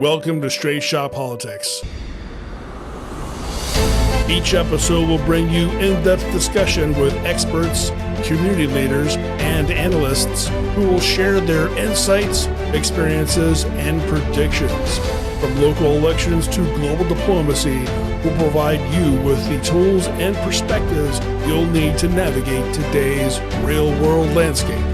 Welcome to Straight Shot Politics. Each episode will bring you in-depth discussion with experts, community leaders, and analysts who will share their insights, experiences, and predictions. From local elections to global diplomacy, we'll provide you with the tools and perspectives you'll need to navigate today's real-world landscape.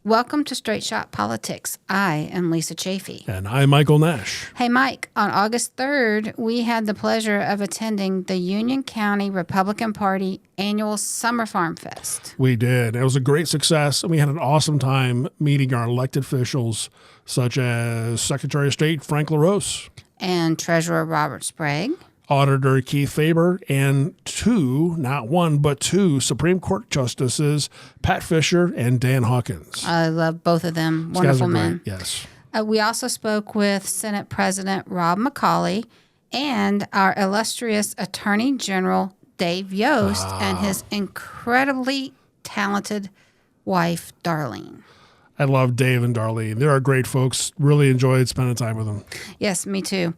Welcome to Straight Shot Politics. I am Lisa Chafee. And I'm Michael Nash. Hey, Mike, on August 3rd, we had the pleasure of attending the Union County Republican Party annual Summer Farm Fest. We did. It was a great success, and we had an awesome time meeting our elected officials, such as Secretary of State Frank LaRose, and Treasurer Robert Sprague, Auditor Keith Faber, and two, not one, but two Supreme Court Justices, Pat Fisher and Dan Hawkins. I love both of them. These Wonderful guys are men. great. Yes. We also spoke with Senate President Rob McCauley and our illustrious Attorney General Dave Yost and his incredibly talented wife, Darlene. I love Dave and Darlene. They're great folks. Really enjoyed spending time with them. Yes, me too.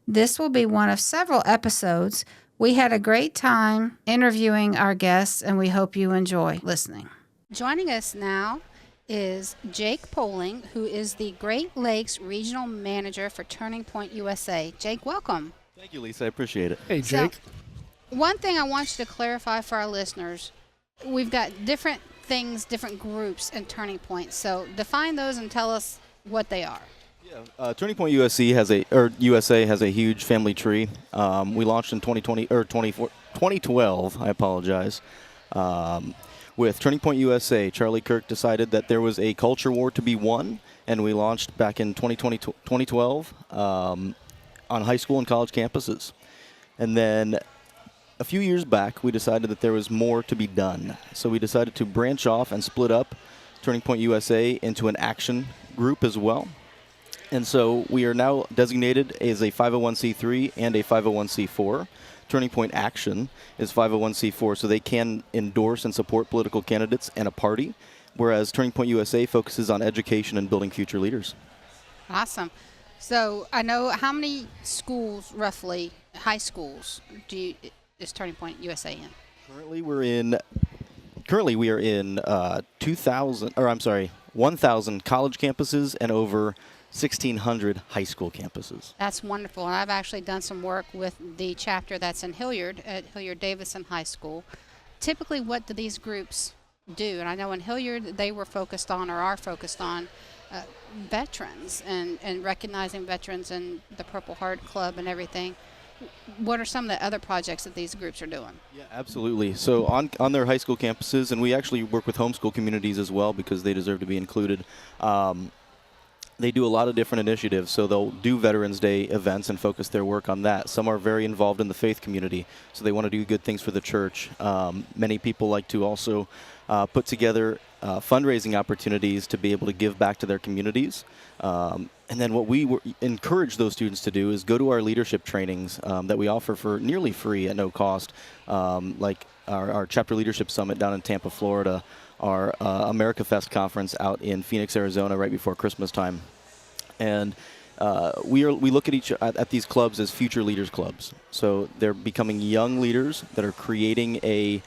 This will be one of several episodes. We had a great time interviewing our guests, and we hope you enjoy listening. Joining us now is Jake Poling, who is the Great Lakes Regional Manager for Turning Point USA. Jake, welcome. Thank you, Lisa. I appreciate it. Hey, Jake. So, one thing I want you to clarify for our listeners, we've got different things, different groups in Turning Point. So define those and tell us what they are. Turning Point USA has a huge family tree. We launched in 2012. I apologize. With Turning Point USA, Charlie Kirk decided that there was a culture war to be won, and we launched back in 2012 on high school and college campuses. And then a few years back, we decided that there was more to be done. So we decided to branch off and split up Turning Point USA into an action group as well. And so we are now designated as a 501c3 and a 501c4. Turning Point Action is 501c4, so they can endorse and support political candidates and a party, whereas Turning Point USA focuses on education and building future leaders. Awesome. So I know how many schools, roughly, high schools, is Turning Point USA in? Currently we are in 1,000 college campuses and over 1,600 high school campuses. That's wonderful. And I've actually done some work with the chapter that's in Hilliard, at Hilliard-Davidson High School. Typically, what do these groups do? And I know in Hilliard, they were focused on, or are focused on, veterans and recognizing veterans and the Purple Heart Club and everything. What are some of the other projects that these groups are doing? Yeah, absolutely. So on their high school campuses, and we actually work with homeschool communities as well because they deserve to be included. They do a lot of different initiatives, so they'll do Veterans Day events and focus their work on that. Some are very involved in the faith community, so they want to do good things for the church. Many people like to also put together fundraising opportunities to be able to give back to their communities. And then what we encourage those students to do is go to our leadership trainings that we offer for nearly free at no cost, like our Chapter Leadership Summit down in Tampa, Florida, our America Fest conference out in Phoenix, Arizona, right before Christmas time. And we look at these clubs as future leaders clubs. So they're becoming young leaders that are creating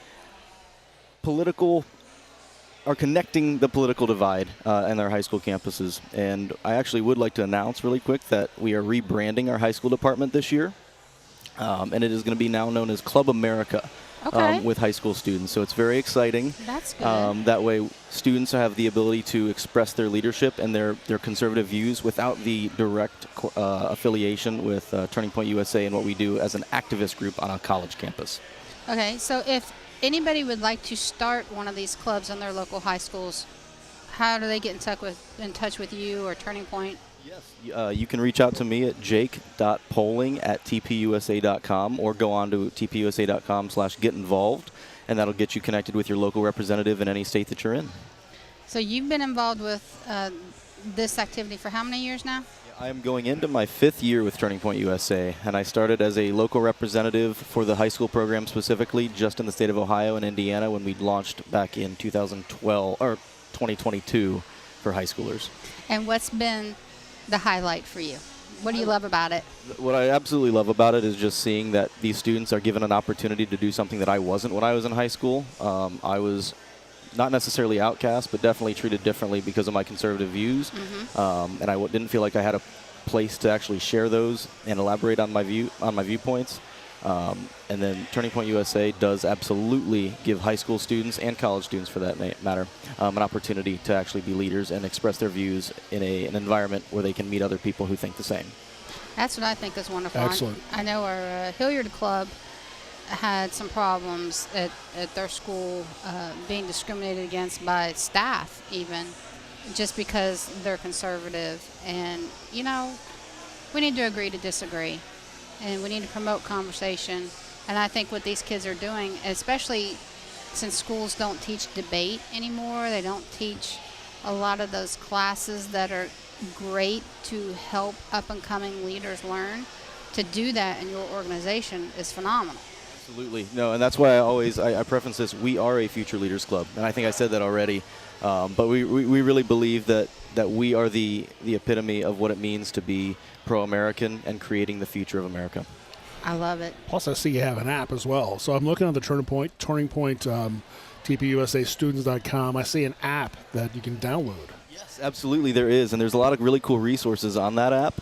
are connecting the political divide in their high school campuses. And I actually would like to announce really quick that we are rebranding our high school department this year. And it is going to be now known as Club America. Okay. With high school students. So it's very exciting. That's good. That way students have the ability to express their leadership and their conservative views without the direct affiliation with Turning Point USA and what we do as an activist group on a college campus. Okay, so if anybody would like to start one of these clubs in their local high schools, how do they get in touch with you or Turning Point? Yes. You can reach out to me at jake.poling@tpusa.com or go on to tpusa.com/getinvolved, and that'll get you connected with your local representative in any state that you're in. So you've been involved with this activity for how many years now? I'm going into my 5th year with Turning Point USA, and I started as a local representative for the high school program specifically, just in the state of Ohio and Indiana when we launched back in 2012 or 2022 for high schoolers. And what's been the highlight for you? What do you love about it? What I absolutely love about it is just seeing that these students are given an opportunity to do something that I wasn't when I was in high school. I was not necessarily outcast, but definitely treated differently because of my conservative views. And I didn't feel like I had a place to actually share those and elaborate on my viewpoints. And then Turning Point USA does absolutely give high school students and college students, for that matter, an opportunity to actually be leaders and express their views in an environment where they can meet other people who think the same. That's what I think is wonderful. Excellent. I know our Hilliard Club had some problems at their school being discriminated against by staff even, just because they're conservative. And, you know, we need to agree to disagree, and we need to promote conversation. And I think what these kids are doing, especially since schools don't teach debate anymore, they don't teach a lot of those classes that are great to help up-and-coming leaders learn. To do that in your organization is phenomenal. Absolutely. No, and that's why I preference this. We are a future leaders club, and I think I said that already. But we really believe that we are the epitome of what it means to be pro-American and creating the future of America. I love it. Plus, I see you have an app as well. So I'm looking at the Turning Point TPUSAstudents.com. I see an app that you can download. Yes, absolutely there is, and there's a lot of really cool resources on that app.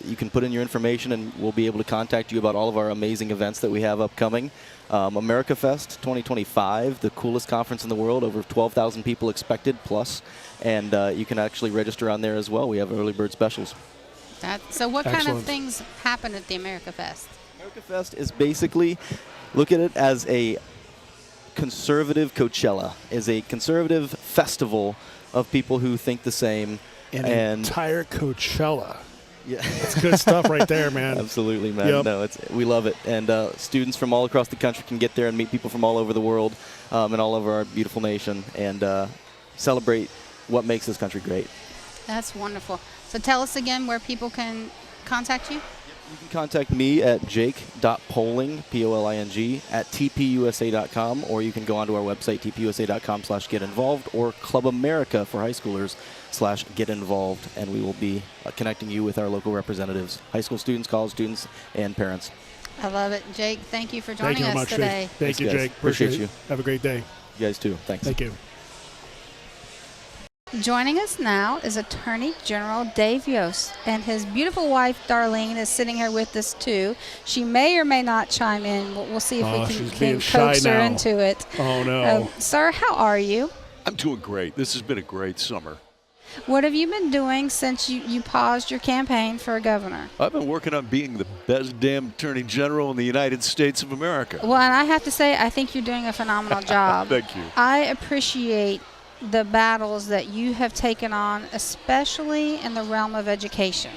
You can put in your information, and we'll be able to contact you about all of our amazing events that we have upcoming. America Fest 2025, the coolest conference in the world, over 12,000 people expected plus, and you can actually register on there as well. We have early bird specials. So what kind Excellent. of things happen at the America Fest? America Fest is basically, look at it as a conservative Coachella, is a conservative festival of people who think the same. An and entire Coachella. yeah. That's good stuff right there, man. Absolutely, man. Yep. No, we love it. And students from all across the country can get there and meet people from all over the world and all over our beautiful nation and celebrate what makes this country great. That's wonderful. So tell us again where people can contact you. You can contact me at jake.polling, P-O-L-I-G, at tpusa.com, or you can go onto our website, tpusa.com/getinvolved, or Club America for high schoolers /getinvolved, and we will be connecting you with our local representatives, high school students, college students, and parents. I love it. Jake, thank you for joining Thank you very us much, today. Jake. Thank you, guys. Jake. Appreciate you. Have a great day. You guys too. Thanks. Thank you. Joining us now is Attorney General Dave Yost, and his beautiful wife, Darlene, is sitting here with us, too. She may or may not chime in. We'll see if we she's can being coax shy her now. into it. Oh, no. Sir, how are you? I'm doing great. This has been a great summer. What have you been doing since you paused your campaign for governor? I've been working on being the best damn attorney general in the United States of America. Well, and I have to say, I think you're doing a phenomenal job. Thank you. I appreciate the battles that you have taken on, especially in the realm of education,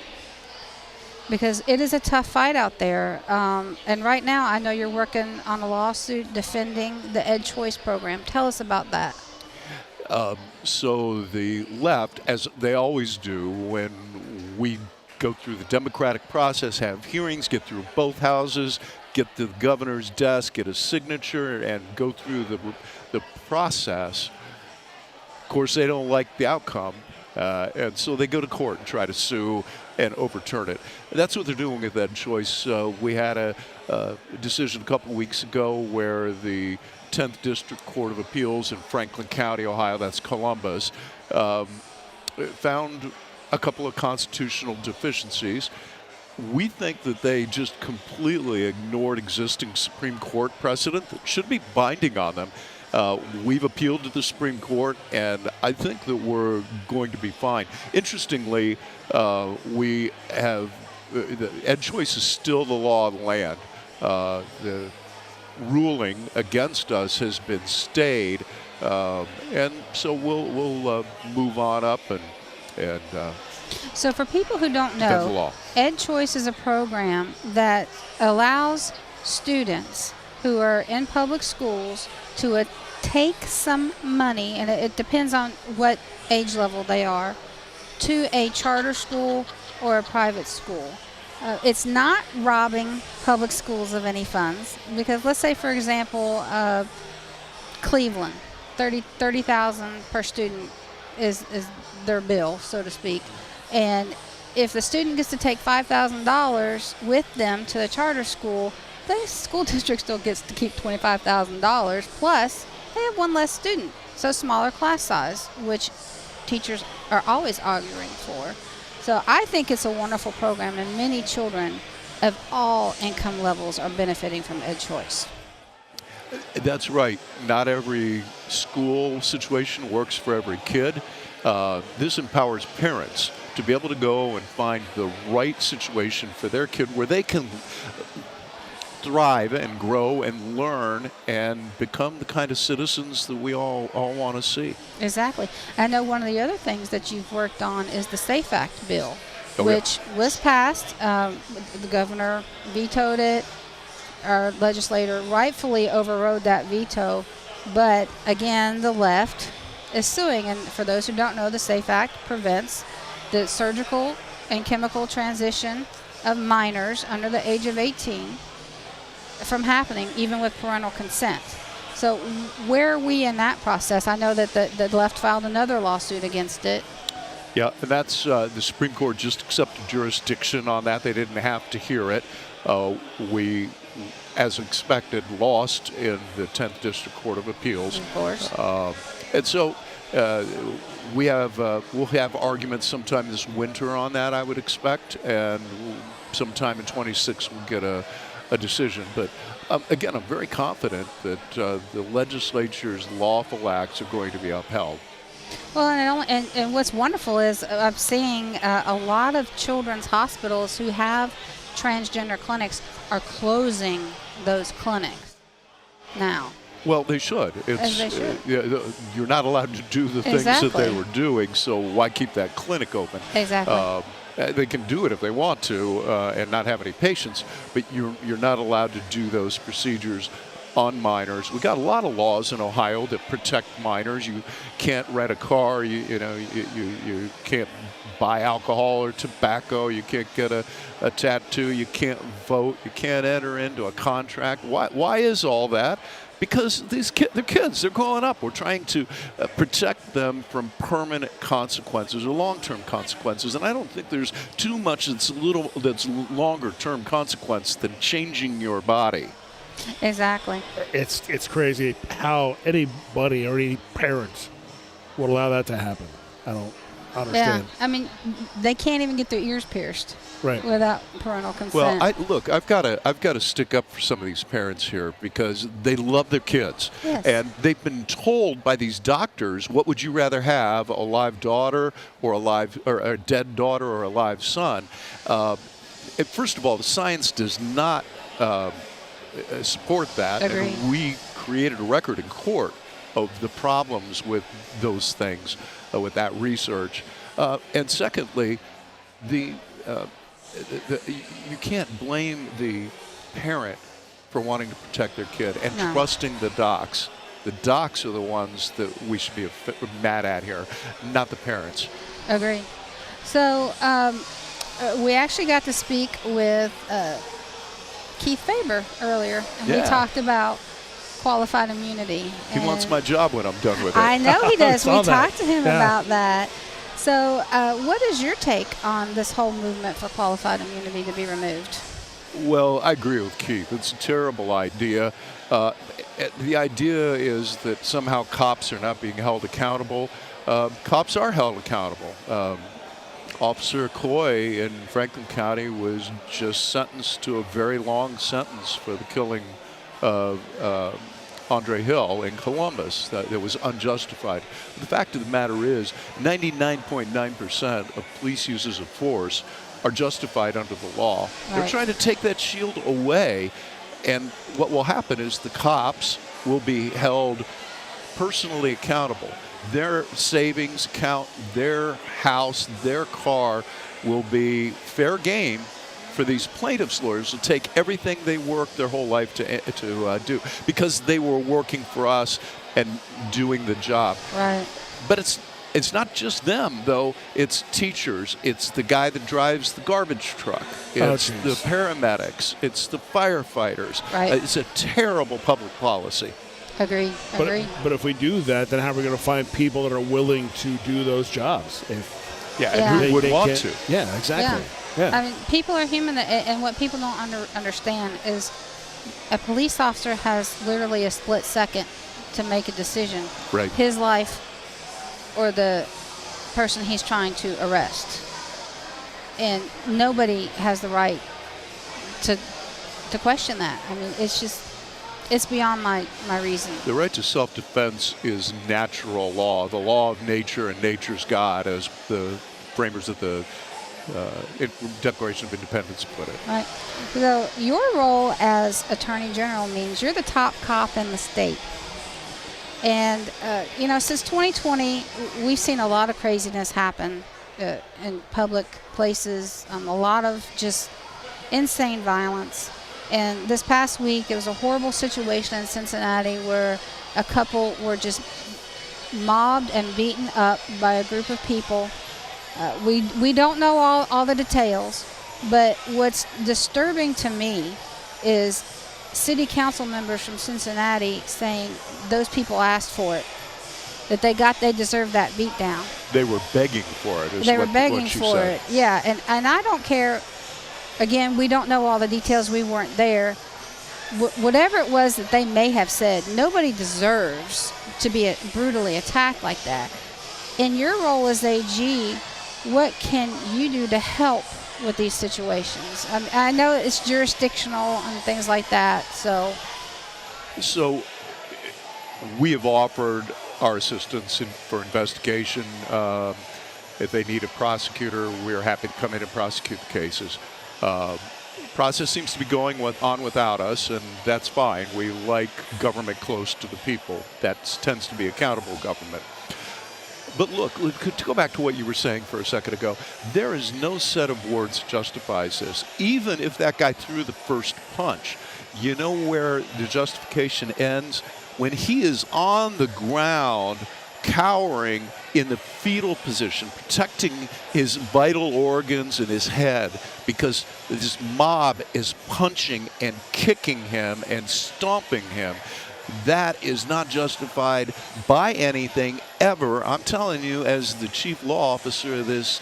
because it is a tough fight out there. And right now, I know you're working on a lawsuit defending the Ed Choice program. Tell us about that. So the left, as they always do when we go through the democratic process, have hearings, get through both houses, get to the governor's desk, get a signature, and go through the process. Of course, they don't like the outcome, and so they go to court and try to sue and overturn it. That's what they're doing with Ed Choice. We had a decision a couple weeks ago where the 10th District Court of Appeals in Franklin County, Ohio, that's Columbus, found a couple of constitutional deficiencies. We think that they just completely ignored existing Supreme Court precedent that should be binding on them. We've appealed to the Supreme Court, and I think that we're going to be fine. Interestingly, we have Ed Choice is still the law of the land. The ruling against us has been stayed, and so we'll move on up and So for people who don't defend the know, law. Ed Choice is a program that allows students who are in public schools to take some money, and it depends on what age level they are, to a charter school or a private school. It's not robbing public schools of any funds, because let's say, for example, Cleveland, $30,000 per student is their bill, so to speak. And if the student gets to take $5,000 with them to the charter school, the school district still gets to keep $25,000, plus they have one less student. So smaller class size, which teachers are always arguing for. So I think it's a wonderful program, and many children of all income levels are benefiting from EdChoice. That's right. Not every school situation works for every kid. This empowers parents to be able to go and find the right situation for their kid where they can thrive and grow and learn and become the kind of citizens that we all want to see. Exactly. I know one of the other things that you've worked on is the SAFE Act bill, Oh, which was passed. The governor vetoed it. Our legislator rightfully overrode that veto. But again, the left is suing. And for those who don't know, the SAFE Act prevents the surgical and chemical transition of minors under the age of 18 from happening, even with parental consent. So where are we in that process? I know that the left filed another lawsuit against it. Yeah, and that's the Supreme Court just accepted jurisdiction on that. They didn't have to hear it. We, as expected, lost in the 10th District Court of Appeals. Of course. And so we'll have arguments sometime this winter on that, I would expect, and sometime in 26 we'll get a decision. But again, I'm very confident that the legislature's lawful acts are going to be upheld. Well, and what's wonderful is I'm seeing a lot of children's hospitals who have transgender clinics are closing those clinics now. Well, they should. As they should. You're not allowed to do the things that they were doing, so why keep that clinic open? Exactly. They can do it if they want to and not have any patients, but you're not allowed to do those procedures on minors. We got a lot of laws in Ohio that protect minors. You can't rent a car. You can't buy alcohol or tobacco. You can't get a tattoo. You can't vote. You can't enter into a contract. Why is all that? Because they're kids. They're growing up. We're trying to protect them from permanent consequences or long-term consequences. And I don't think there's too much that's longer-term consequence than changing your body. Exactly. It's crazy how anybody or any parents would allow that to happen. I don't understand. Yeah, I mean, they can't even get their ears pierced Right. without parental consent. Well, I've got to stick up for some of these parents here because they love their kids, Yes. and they've been told by these doctors, what would you rather have, a live daughter or a dead daughter or a live son? First of all, the science does not support that. Agreed. And we created a record in court of the problems with those things, with that research. And secondly, you can't blame the parent for wanting to protect their kid and No. trusting the docs. The docs are the ones that we should be mad at here, not the parents. Agree. So we actually got to speak with Keith Faber earlier, and we Yeah. talked about qualified immunity. He wants my job when I'm done with it. I know he does. Saw We that. talked to him Yeah. about that. So what is your take on this whole movement for qualified immunity to be removed? Well, I agree with Keith. It's a terrible idea. The idea is that somehow cops are not being held accountable. Cops are held accountable. Officer Coy in Franklin County was just sentenced to a very long sentence for the killing of Andre Hill in Columbus. That was unjustified. The fact of the matter is 99.9% of police uses of force are justified under the law. They're Right. trying to take that shield away, and what will happen is the cops will be held personally accountable. Their savings account, their house, their car will be fair game for these plaintiffs' lawyers to take everything they worked their whole life to do, because they were working for us and doing the job. Right. But It's not just them, though. It's teachers. It's the guy that drives the garbage truck. It's the paramedics. It's the firefighters. Right. It's a terrible public policy. Agree. But if we do that, then how are we going to find people that are willing to do those jobs? And who would want to? Yeah, exactly. Yeah. I mean, people are human, and what people don't understand is a police officer has literally a split second to make a decision. Right. His life or the person he's trying to arrest. And nobody has the right to question that. I mean, it's beyond my reason. The right to self-defense is natural law, the law of nature and nature's God, as the framers of the Declaration of Independence put it. Right. So your role as Attorney General means you're the top cop in the state. And, since 2020, we've seen a lot of craziness happen in public places, a lot of just insane violence. And this past week, it was a horrible situation in Cincinnati where a couple were just mobbed and beaten up by a group of people. We don't know all the details, but what's disturbing to me is city council members from Cincinnati saying those people asked for it, that they deserve that beat down. They were begging for it. They were begging for it. Yeah, and I don't care. Again, we don't know all the details. We weren't there. Whatever it was that they may have said, nobody deserves to be brutally attacked like that. In your role as AG, what can you do to help with these situations? I know it's jurisdictional and things like that. So we have offered our assistance for investigation. If they need a prosecutor, we're happy to come in and prosecute the cases. Process seems to be going on without us, and that's fine. We like government close to the people. That tends to be accountable government. But look, to go back to what you were saying for a second ago, there is no set of words that justifies this. Even if that guy threw the first punch, you know where the justification ends? When he is on the ground, cowering in the fetal position, protecting his vital organs and his head, because this mob is punching and kicking him and stomping him. That is not justified by anything ever. I'm telling you, as the chief law officer of this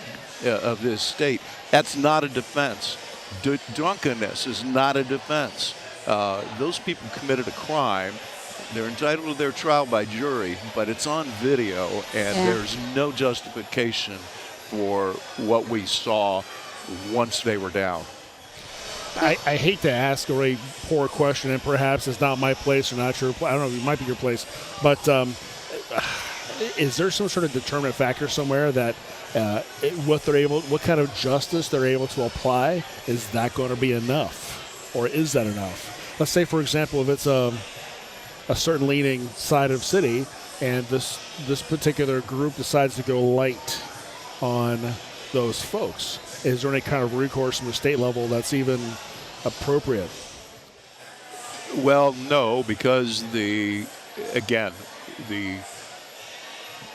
state, that's not a defense. Drunkenness is not a defense. Those people committed a crime. They're entitled to their trial by jury, but it's on video, and there's no justification for what we saw once they were down. I hate to ask a really poor question, and perhaps it's not my place or not your place. I don't know, it might be your place. But is there some sort of determinant factor somewhere that what kind of justice they're able to apply, is that going to be enough? Or is that enough? Let's say, for example, if it's a certain leaning side of city, and this particular group decides to go light on those folks. Is there any kind of recourse from the state level that's even appropriate? Well, no, because the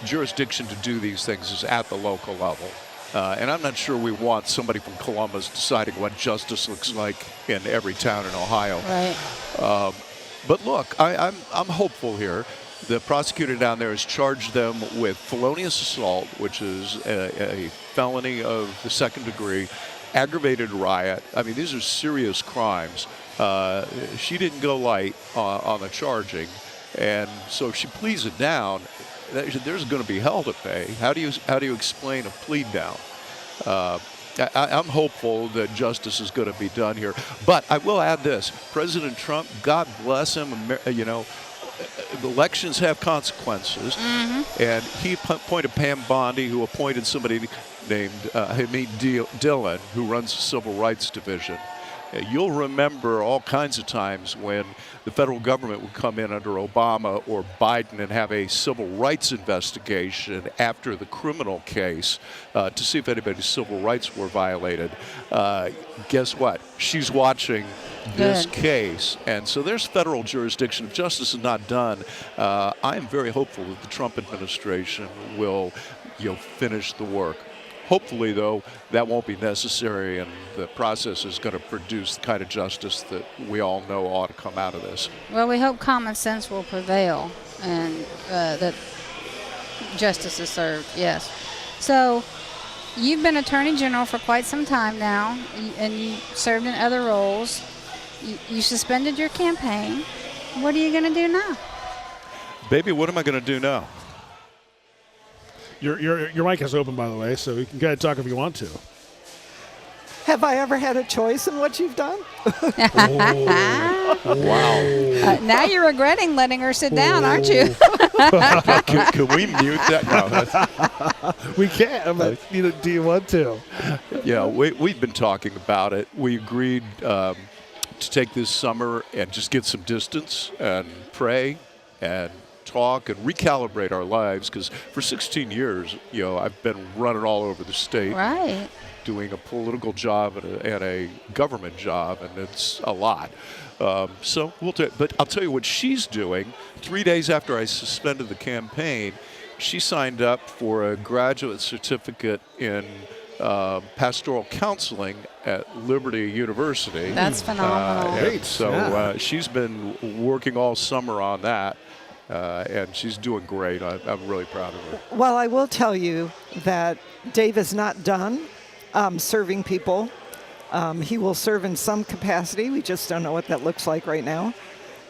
jurisdiction to do these things is at the local level. And I'm not sure we want somebody from Columbus deciding what justice looks like in every town in Ohio. Right. But look, I'm hopeful here. The prosecutor down there has charged them with felonious assault, which is a felony of the second degree, aggravated riot. I mean, these are serious crimes. She didn't go light on the charging, and so if she pleads it down, there's going to be hell to pay. How do you explain a plea down? I'm hopeful that justice is going to be done here. But I will add this. President Trump, God bless him, elections have consequences. Mm-hmm. And he appointed Pam Bondi, who appointed somebody named Hamid Dillon, who runs the Civil Rights Division. You'll remember all kinds of times when the federal government would come in under Obama or Biden and have a civil rights investigation after the criminal case to see if anybody's civil rights were violated. Guess what? She's watching this case. And so there's federal jurisdiction. If justice is not done, I am very hopeful that the Trump administration will finish the work. Hopefully, though, that won't be necessary, and the process is going to produce the kind of justice that we all know ought to come out of this. Well, we hope common sense will prevail and that justice is served, yes. So you've been Attorney General for quite some time now, and you served in other roles. You suspended your campaign. What are you going to do now? Baby, what am I going to do now? Your mic is open, by the way, so you can go ahead and talk if you want to. Have I ever had a choice in what you've done? Wow. Now you're regretting letting her sit down, aren't you? Can we mute that? No, We can, but do you want to? yeah, we've been talking about it. We agreed to take this summer and just get some distance and pray and talk and recalibrate our lives, because for 16 years, I've been running all over the state. Right. Doing a political job and a government job, and it's a lot. So but I'll tell you what she's doing. 3 days after I suspended the campaign, she signed up for a graduate certificate in pastoral counseling at Liberty University. That's phenomenal. Great. So she's been working all summer on that, and she's doing great. I'm really proud of her. Well, I will tell you that Dave is not done serving people. He will serve in some capacity. We just don't know what that looks like right now.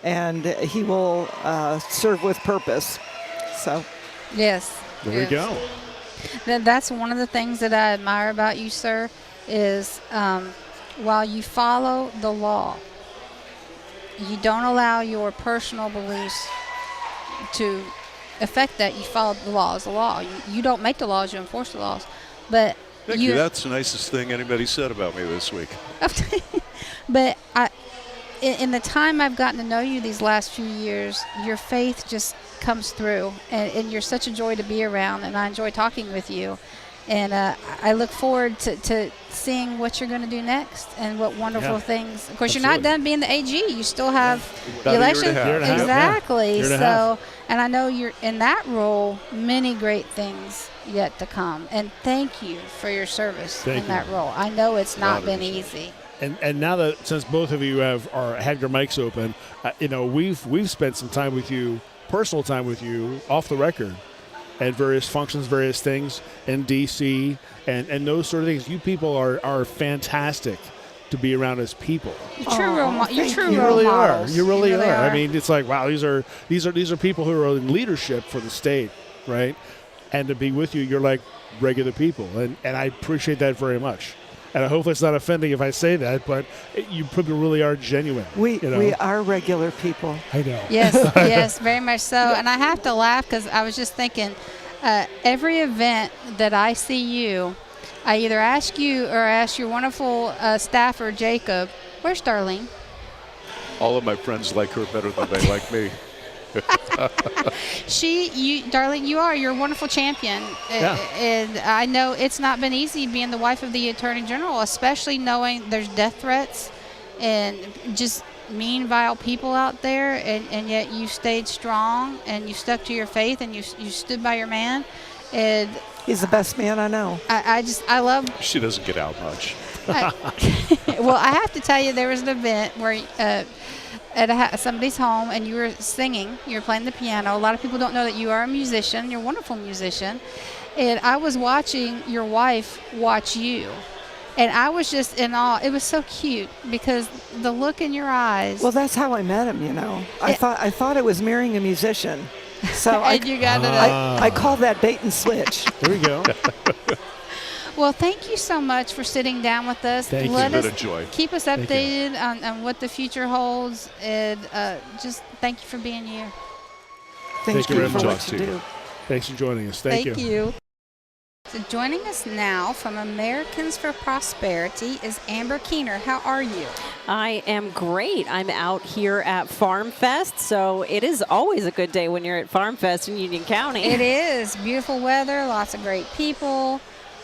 And he will serve with purpose. So, Yes. There we go. That's one of the things that I admire about you, sir, is while you follow the law, you don't allow your personal beliefs to affect that. You follow the law as the law. You don't make the laws, you enforce the laws. But Thank you. That's the nicest thing anybody said about me this week. But in the time I've gotten to know you these last few years, your faith just comes through, and you're such a joy to be around, and I enjoy talking with you. And I look forward to seeing what you're going to do next and what wonderful things. Of course, you're not done being the AG. You still have the election. Year and a half. Exactly. Year and a So, half. and I know you're in that role, many great things yet to come. And thank you for your service in that role. I know it's not been easy. And now that, since both of you had your mics open, we've spent some time with you, personal time with you, off the record, at various functions, various things in D.C. and those sort of things. You people are fantastic to be around as people. You're true role models. You really are. You really are. I mean, it's like, wow, these are people who are in leadership for the state, right? And to be with you, you're like regular people, and I appreciate that very much. And I hope it's not offending if I say that, but you people really are genuine. we are regular people. I know. Yes, yes, very much so. And I have to laugh because I was just thinking, every event that I see you, I either ask you or ask your wonderful staffer, Jacob, where's Darlene? All of my friends like her better than they like me. Darlene, you're a wonderful champion. And I know it's not been easy being the wife of the Attorney General, especially knowing there's death threats and just mean, vile people out there, and yet you stayed strong and you stuck to your faith and you stood by your man. And He's the best man I know. I love. She doesn't get out much. Well, I have to tell you, there was an event where at somebody's home, and you were singing. You were playing the piano. A lot of people don't know that you are a musician. You're a wonderful musician. And I was watching your wife watch you, and I was just in awe. It was so cute because the look in your eyes. Well, that's how I met him. I thought I was marrying a musician, so you got it. I call that bait and switch. There we go. Well, thank you so much for sitting down with us. Thank you. Let It's us been a joy. keep us updated on what the future holds, and just thank you for being here. Thank you you very for much. what you do. Thanks for joining us. Thank you. So joining us now from Americans for Prosperity is Amber Keener. How are you? I am great. I'm out here at Farm Fest, so it is always a good day when you're at Farm Fest in Union County. It is. Beautiful weather, lots of great people.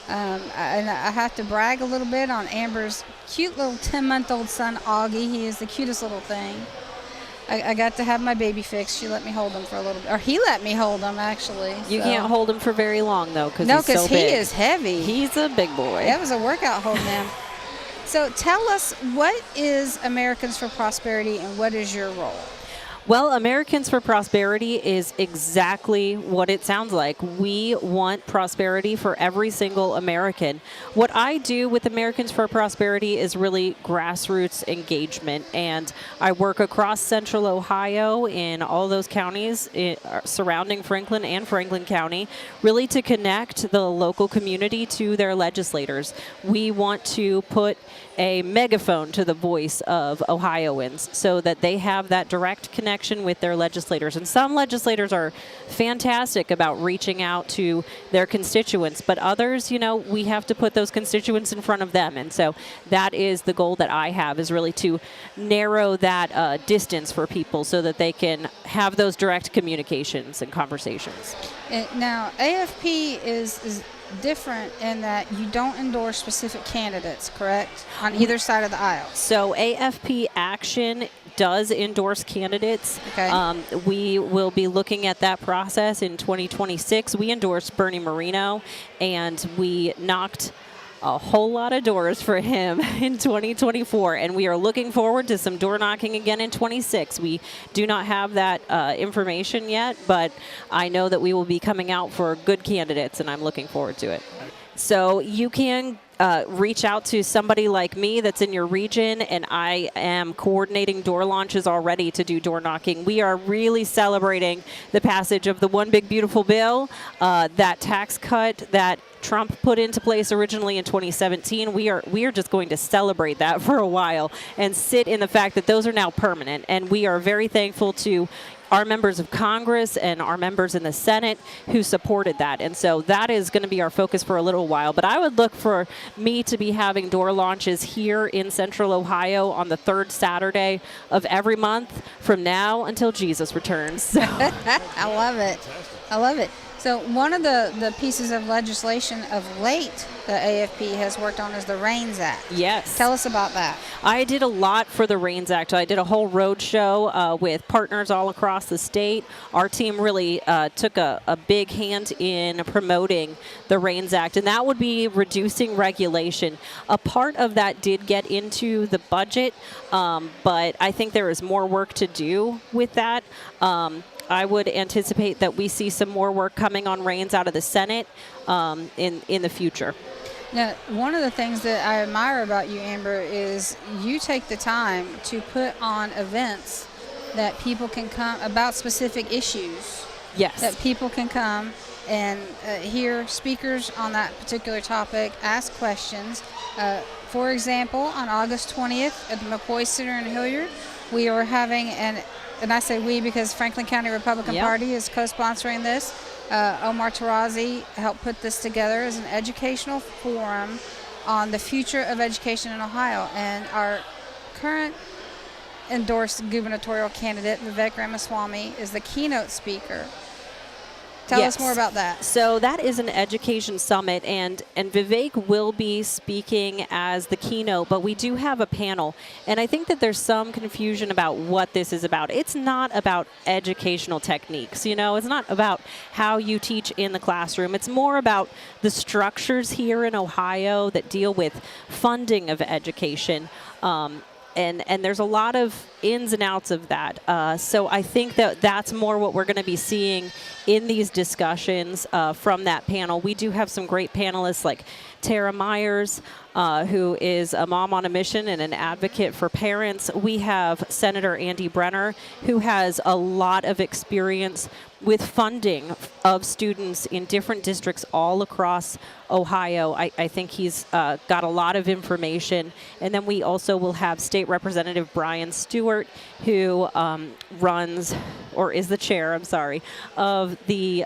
And I have to brag a little bit on Amber's cute little 10-month-old son, Augie. He is the cutest little thing. I got to have my baby fixed. She let me hold him for a little bit. Or he let me hold him, actually. You so. can't hold him for very long, though, because no, he's so big. he is heavy. He's a big boy. That was a workout holding him. So tell us, what is Americans for Prosperity and what is your role? Well, Americans for Prosperity is exactly what it sounds like. We want prosperity for every single American. What I do with Americans for Prosperity is really grassroots engagement, and I work across Central Ohio in all those counties surrounding Franklin and Franklin County, really to connect the local community to their legislators. We want to put a megaphone to the voice of Ohioans so that they have that direct connection with their legislators. And some legislators are fantastic about reaching out to their constituents, but others, we have to put those constituents in front of them. And so that is the goal that I have, is really to narrow that distance for people so that they can have those direct communications and conversations. Now, AFP is different in that you don't endorse specific candidates, correct? On either side of the aisle. So AFP Action does endorse candidates. Okay. We will be looking at that process in 2026. We endorsed Bernie Moreno, and we knocked a whole lot of doors for him in 2024, and we are looking forward to some door knocking again in 26. We do not have that information yet, but I know that we will be coming out for good candidates, and I'm looking forward to it. So you can reach out to somebody like me that's in your region, and I am coordinating door launches already to do door knocking. We are really celebrating the passage of the One Big Beautiful Bill, that tax cut that Trump put into place originally in 2017. We are just going to celebrate that for a while and sit in the fact that those are now permanent, and we are very thankful to our members of Congress and our members in the Senate who supported that. And so that is going to be our focus for a little while. But I would look for me to be having door launches here in Central Ohio on the third Saturday of every month from now until Jesus returns. So. I love it. I love it. So one of the pieces of legislation of late the AFP has worked on is the REINS Act. Yes. Tell us about that. I did a lot for the REINS Act. I did a whole road show with partners all across the state. Our team really took a big hand in promoting the REINS Act, and that would be reducing regulation. A part of that did get into the budget, but I think there is more work to do with that. I would anticipate that we see some more work coming on REINS out of the Senate in the future. Now, one of the things that I admire about you, Amber, is you take the time to put on events that people can come about specific issues. Yes. That people can come and hear speakers on that particular topic, ask questions. For example, on August 20th at the McCoy Center in Hilliard, we are having and I say we because Franklin County Republican Party is co-sponsoring this. Omar Tarazi helped put this together as an educational forum on the future of education in Ohio. And our current endorsed gubernatorial candidate, Vivek Ramaswamy, is the keynote speaker. Tell us more about that. So that is an education summit, and Vivek will be speaking as the keynote, but we do have a panel. And I think that there's some confusion about what this is about. It's not about educational techniques, it's not about how you teach in the classroom. It's more about the structures here in Ohio that deal with funding of education. And there's a lot of ins and outs of that. So I think that that's more what we're going to be seeing in these discussions from that panel. We do have some great panelists like Tara Myers, who is a mom on a mission and an advocate for parents. We have Senator Andy Brenner, who has a lot of experience with funding of students in different districts all across Ohio. I think he's got a lot of information. And then we also will have State Representative Brian Stewart, who runs, or is the chair, of the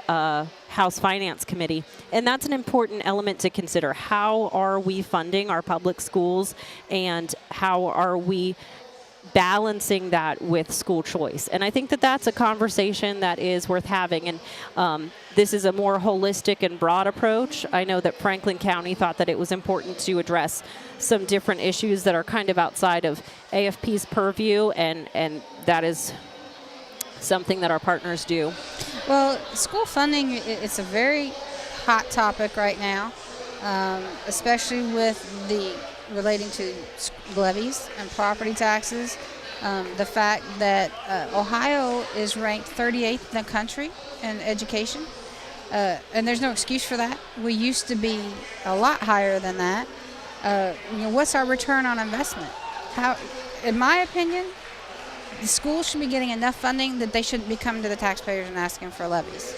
House Finance Committee. And that's an important element to consider. How are we funding our public schools, and how are we balancing that with school choice? And I think that that's a conversation that is worth having. And this is a more holistic and broad approach. I know that Franklin County thought that it was important to address some different issues that are kind of outside of AFP's purview, and that is something that our partners do. Well, school funding, it's a very hot topic right now, especially with the relating to levies and property taxes. The fact that Ohio is ranked 38th in the country in education, and there's no excuse for that. We used to be a lot higher than that. What's our return on investment? How, in my opinion, the schools should be getting enough funding that they shouldn't be coming to the taxpayers and asking for levies.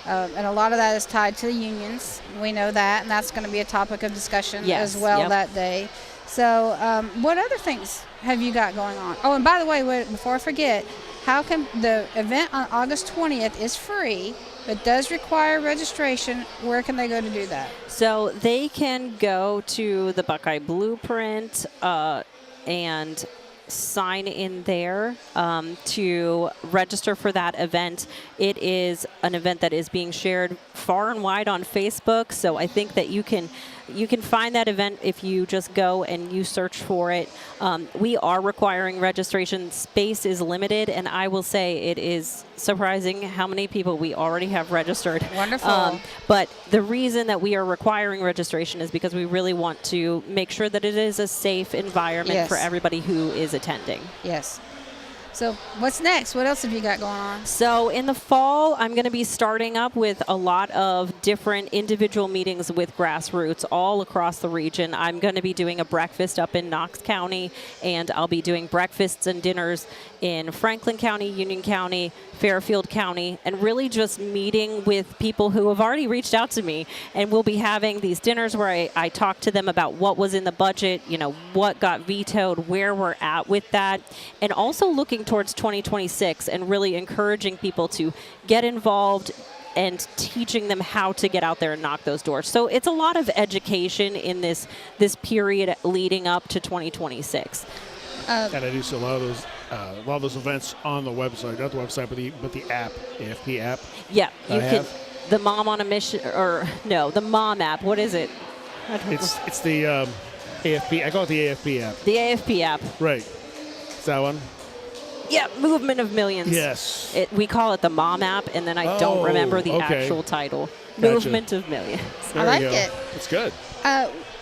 And a lot of that is tied to the unions. We know that, and that's going to be a topic of discussion as well that day. So what other things have you got going on? Oh, and by the way, before I forget, how can the event on August 20th is free, but does require registration. Where can they go to do that? So they can go to the Buckeye Blueprint and sign in there to register for that event. It is an event that is being shared far and wide on Facebook, so I think that you can find that event if you just go and you search for it. We are requiring registration. Space is limited, and I will say it is surprising how many people we already have registered. Wonderful. But the reason that we are requiring registration is because we really want to make sure that it is a safe environment for everybody who is attending. Yes. So what's next? What else have you got going on? So in the fall, I'm going to be starting up with a lot of different individual meetings with grassroots all across the region. I'm going to be doing a breakfast up in Knox County, and I'll be doing breakfasts and dinners in Franklin County, Union County, Fairfield County, and really just meeting with people who have already reached out to me. And we'll be having these dinners where I talk to them about what was in the budget, what got vetoed, where we're at with that, and also looking towards 2026 and really encouraging people to get involved and teaching them how to get out there and knock those doors. So it's a lot of education in this period leading up to 2026. And I do see a lot of those events on the website, not the website, but the app, AFP app. Yeah, you can. The Mom on a Mission, or no, the Mom app. What is it? It's the AFP. I call it the AFP app. The AFP app. Right. Is that one? Yeah, Movement of Millions. Yes. We call it the Mom app, and then I don't remember the actual title. Gotcha. Movement of Millions. There I like you go. it. It's good.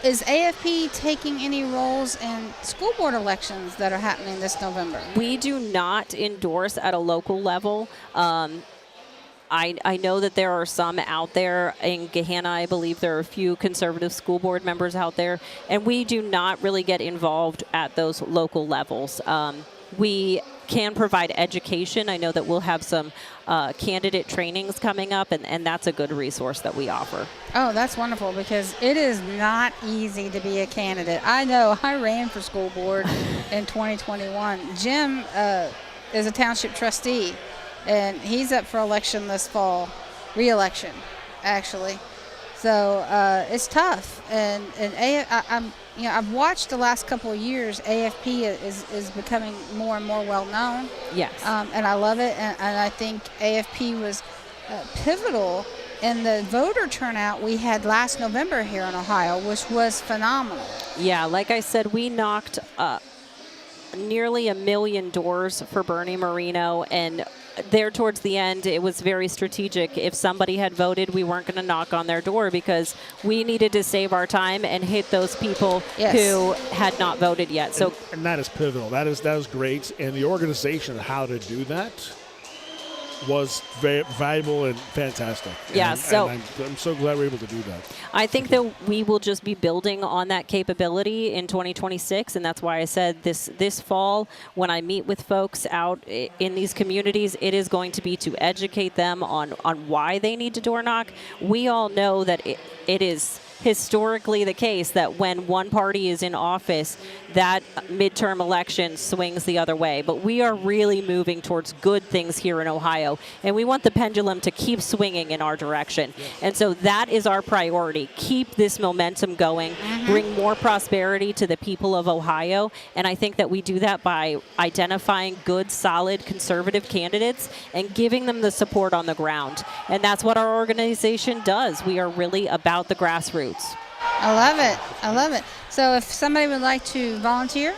Is AFP taking any roles in school board elections that are happening this November? We do not endorse at a local level. I know that there are some out there. In Gahanna, I believe there are a few conservative school board members out there, and we do not really get involved at those local levels. We can provide education. I know that we'll have some candidate trainings coming up, and that's a good resource that we offer. Oh, that's wonderful, because it is not easy to be a candidate. I know I ran for school board in 2021. Jim is a township trustee, and he's up for election this fall, re-election, actually. So it's tough, and I've watched the last couple of years. AFP is becoming more and more well known. Yes, and I love it, and I think AFP was pivotal in the voter turnout we had last November here in Ohio, which was phenomenal. Yeah, like I said, we knocked nearly 1 million doors for Bernie Moreno, and there towards the end, it was very strategic. If somebody had voted, we weren't going to knock on their door because we needed to save our time and hit those people who had not voted yet. So, and that is pivotal. That is great. And the organization, how to do that, was very valuable and fantastic. Yeah, and I'm so glad we're able to do that. I think that we will just be building on that capability in 2026, and that's why I said this fall, when I meet with folks out in these communities, it is going to be to educate them on why they need to door knock. We all know that it is historically the case that when one party is in office, that midterm election swings the other way. But we are really moving towards good things here in Ohio, and we want the pendulum to keep swinging in our direction. And so that is our priority. Keep this momentum going, bring more prosperity to the people of Ohio, and I think that we do that by identifying good, solid, conservative candidates and giving them the support on the ground. And that's what our organization does. We are really about the grassroots. I love it. I love it. So if somebody would like to volunteer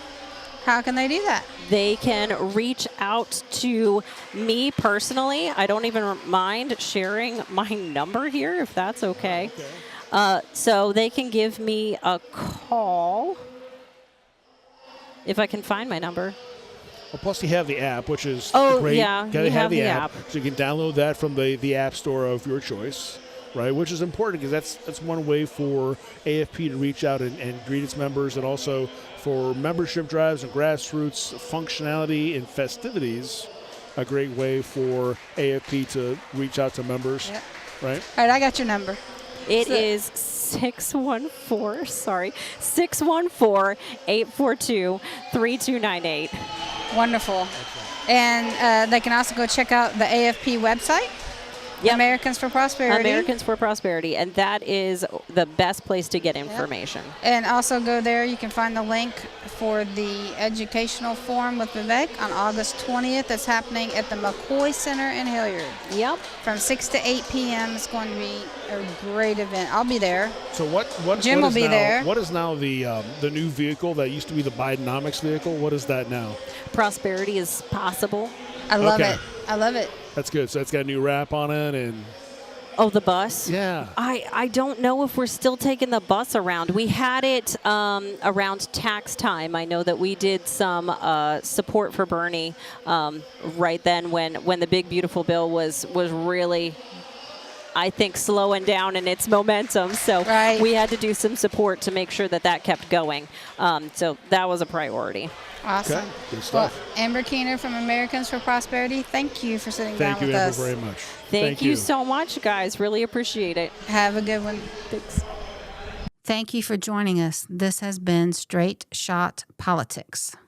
How can they do that? They can reach out to me personally. I don't even mind sharing my number here, if that's okay. So they can give me a call if I can find my number. Well, plus you have the app, which is Oh, great. yeah, Gotta we have have the the app. app. So you can download that from the app store of your choice, right? Which is important because that's one way for AFP to reach out and greet its members, and also for membership drives and grassroots functionality and festivities, a great way for AFP to reach out to members, Yep. right? All right, I got your number. It is 614-842-3298. Wonderful. And they can also go check out the AFP website, Yep. Americans for Prosperity. Americans for Prosperity, and that is the best place to get information. And also go there. You can find the link for the educational forum with Vivek on August 20th. That's happening at the McCoy Center in Hilliard Yep. from 6 to 8 p.m. It's going to be a great event. I'll be there. So what Jim what will is be now, there. What is now the new vehicle that used to be the Bidenomics vehicle? What is that now? Prosperity is possible. I love Okay. it. I love it. That's good. So it's got a new wrap on it, and Oh, the bus? yeah. I don't know if we're still taking the bus around. We had it around tax time. I know that we did some support for Bernie right then when the big beautiful bill was really, I think, slowing down in its momentum. So Right. we had to do some support to make sure that kept going. So that was a priority. Awesome. Okay, good Well, stuff. Amber Keener from Americans for Prosperity, thank you for sitting Thank down you, with Amber, us. very much. Thank you so much, guys. Really appreciate it. Have a good one. Thanks. Thank you for joining us. This has been Straight Shot Politics.